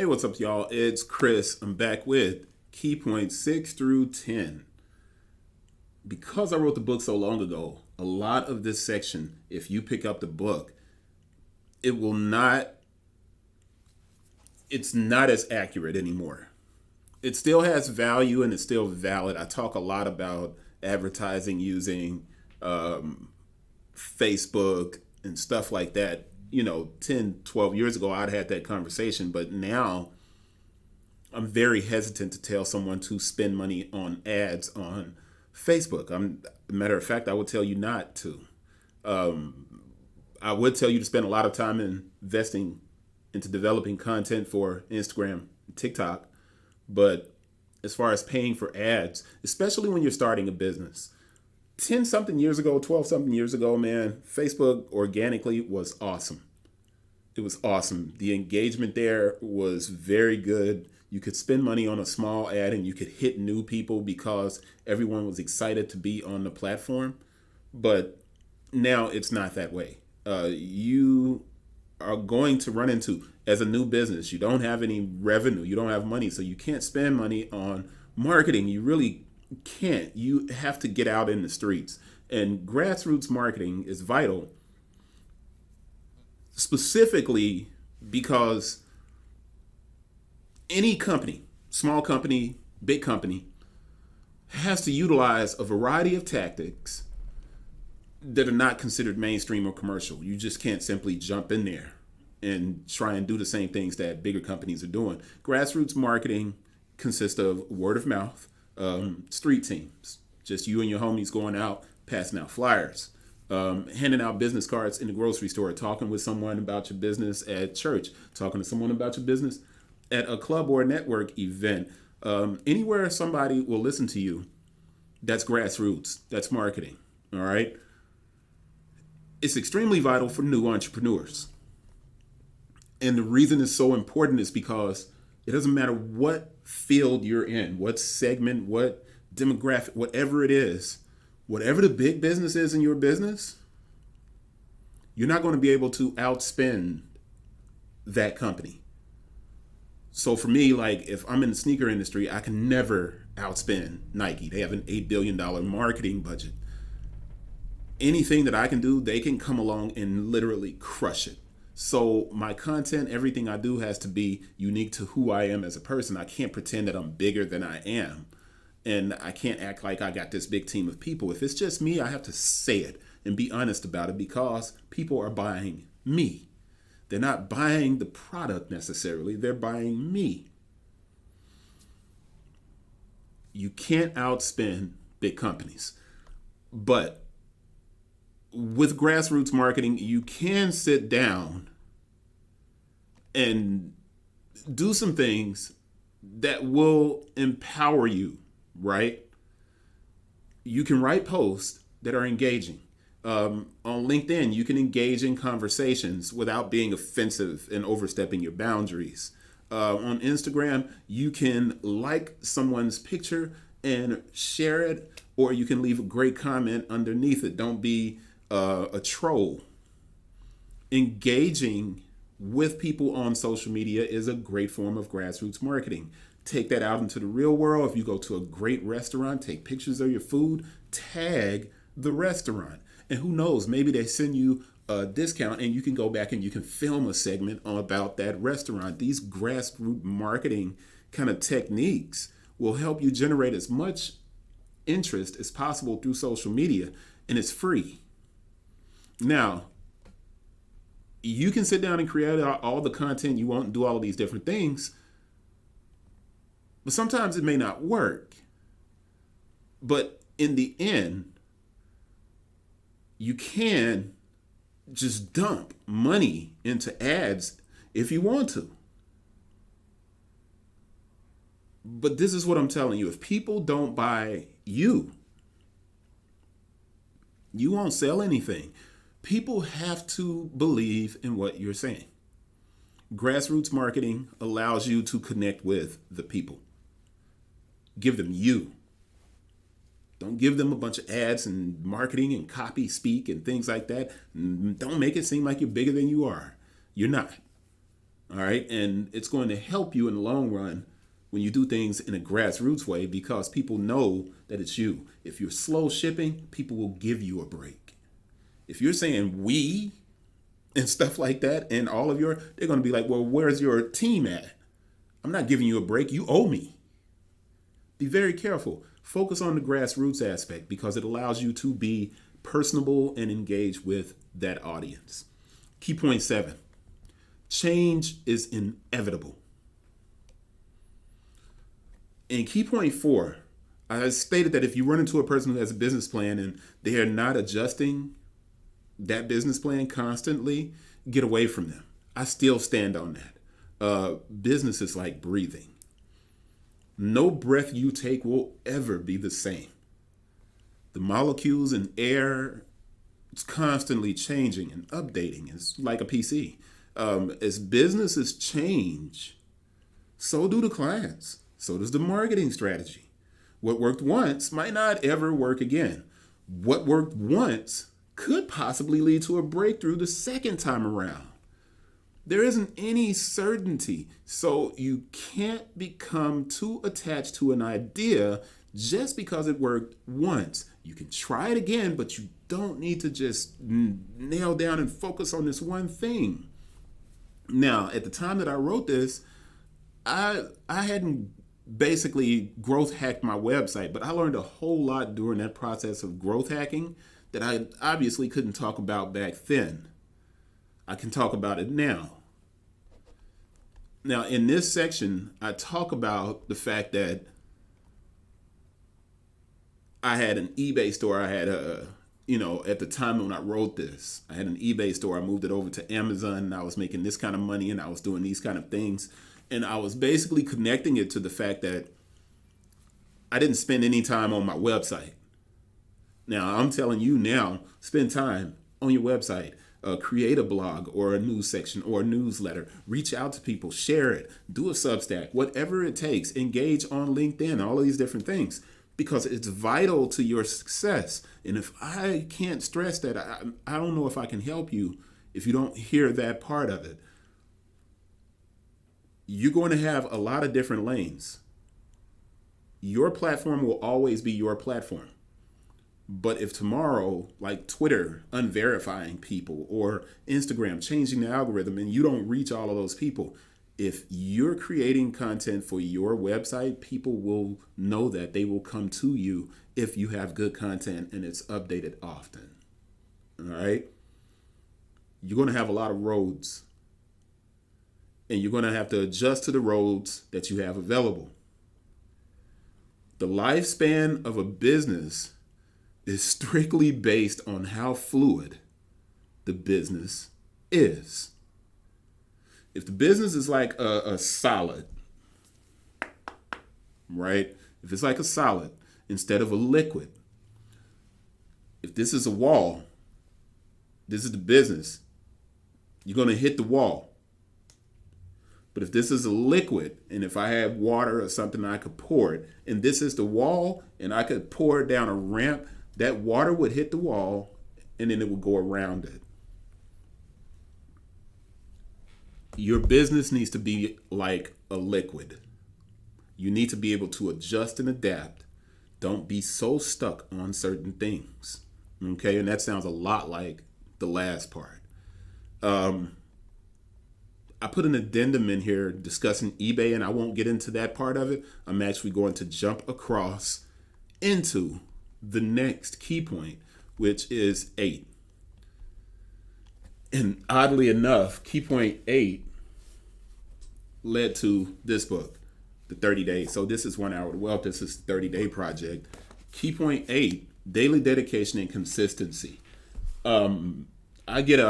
Hey, what's up, y'all? It's Chris. I'm back with key points 6 through 10. Because I wrote the book so long ago, a lot of this section, if you pick up the book, it will not, it's not as accurate anymore. It still has value and it's still valid. I talk a lot about advertising using Facebook and stuff like that. 10, 12 years ago, I'd had that conversation, but now I'm very hesitant to tell someone to spend money on ads on Facebook. Matter of fact, I would tell you not to. I would tell you to spend a lot of time investing into developing content for Instagram, and TikTok, but as far as paying for ads, especially when you're starting a business, 10 something years ago, 12 something years ago, man, Facebook organically was awesome. It was awesome. The engagement there was very good. You could spend money on a small ad and you could hit new people because everyone was excited to be on the platform. But now it's not that way. You are going to run into, as a new business, you don't have any revenue, you don't have money, so you can't spend money on marketing. You really can't. You have to get out in the streets. And grassroots marketing is vital, specifically because any company, small company, big company, has to utilize a variety of tactics that are not considered mainstream or commercial. You just can't simply jump in there and try and do the same things that bigger companies are doing. Grassroots marketing consists of word of mouth, street teams, just you and your homies going out, passing out flyers, handing out business cards in the grocery store, talking with someone about your business at church, talking to someone about your business at a club or a network event. Anywhere somebody will listen to you, that's grassroots, that's marketing, all right? It's extremely vital for new entrepreneurs. And the reason it's so important is because it doesn't matter what field you're in, what segment, what demographic, whatever it is, whatever the big business is in your business, you're not going to be able to outspend that company. So for me, like if I'm in the sneaker industry, I can never outspend Nike. They have an $8 billion marketing budget. Anything that I can do, they can come along and literally crush it. So my content, everything I do has to be unique to who I am as a person. I can't pretend that I'm bigger than I am. And I can't act like I got this big team of people. If it's just me, I have to say it and be honest about it because people are buying me. They're not buying the product necessarily, they're buying me. You can't outspend big companies. But with grassroots marketing, you can sit down and do some things that will empower you, right? You can write posts that are engaging. On LinkedIn, you can engage in conversations without being offensive and overstepping your boundaries. On Instagram, you can like someone's picture and share it, or you can leave a great comment underneath it. Don't be a troll. Engaging with people on social media is a great form of grassroots marketing. Take that out into the real world. If you go to a great restaurant, take pictures of your food, tag the restaurant. And who knows, maybe they send you a discount and you can go back and you can film a segment about that restaurant. These grassroots marketing kind of techniques will help you generate as much interest as possible through social media, and it's free. Now, you can sit down and create all the content you want and do all of these different things, but sometimes it may not work. But in the end, you can just dump money into ads if you want to. But this is what I'm telling you. If people don't buy you, you won't sell anything. People have to believe in what you're saying. Grassroots marketing allows you to connect with the people. Give them you. Don't give them a bunch of ads and marketing and copy speak and things like that. Don't make it seem like you're bigger than you are. You're not. All right. And it's going to help you in the long run when you do things in a grassroots way because people know that it's you. If you're slow shipping, people will give you a break. If you're saying we and stuff like that and all of they're going to be like, well, where's your team at? I'm not giving you a break. You owe me. Be very careful. Focus on the grassroots aspect because it allows you to be personable and engage with that audience. Key point 7. Change is inevitable. In key point 4, I stated that if you run into a person who has a business plan and they are not adjusting that business plan constantly, get away from them. I still stand on that. Business is like breathing. No breath you take will ever be the same. The molecules in air, it's constantly changing and updating. It's like a PC. As businesses change, so do the clients. So does the marketing strategy. What worked once might not ever work again. What worked once could possibly lead to a breakthrough the second time around. There isn't any certainty, so you can't become too attached to an idea just because it worked once. You can try it again, but you don't need to just nail down and focus on this one thing. Now, at the time that I wrote this, I hadn't basically growth hacked my website, but I learned a whole lot during that process of growth hacking that I obviously couldn't talk about back then. I can talk about it now. Now, in this section, I talk about the fact that I had an eBay store. I had at the time when I wrote this, I had an eBay store. I moved it over to Amazon and I was making this kind of money and I was doing these kind of things. And I was basically connecting it to the fact that I didn't spend any time on my website. Now, I'm telling you now, spend time on your website. Create a blog or a news section or a newsletter. Reach out to people. Share it. Do a Substack. Whatever it takes. Engage on LinkedIn. All of these different things. Because it's vital to your success. And if I can't stress that, I don't know if I can help you if you don't hear that part of it. You're going to have a lot of different lanes. Your platform will always be your platform. But if tomorrow, like Twitter unverifying people or Instagram changing the algorithm and you don't reach all of those people, if you're creating content for your website, people will know that. They will come to you if you have good content and it's updated often. All right? You're going to have a lot of roads. And you're going to have to adjust to the roads that you have available. The lifespan of a business is strictly based on how fluid the business is. If the business is like a solid, right? If it's like a solid instead of a liquid, if this is a wall, this is the business, you're going to hit the wall. But if this is a liquid, and if I have water or something, I could pour it, and this is the wall, and I could pour it down a ramp, that water would hit the wall, and then it would go around it. Your business needs to be like a liquid. You need to be able to adjust and adapt. Don't be so stuck on certain things. Okay, and that sounds a lot like the last part. I put an addendum in here discussing eBay, and I won't get into that part of it. I'm actually going to jump across into the next key point, which is 8. And oddly enough, key point 8 led to this book, The 30 Days. So this is 1 Hour to Wealth. This is the 30-day project. Key point 8, daily dedication and consistency. I get a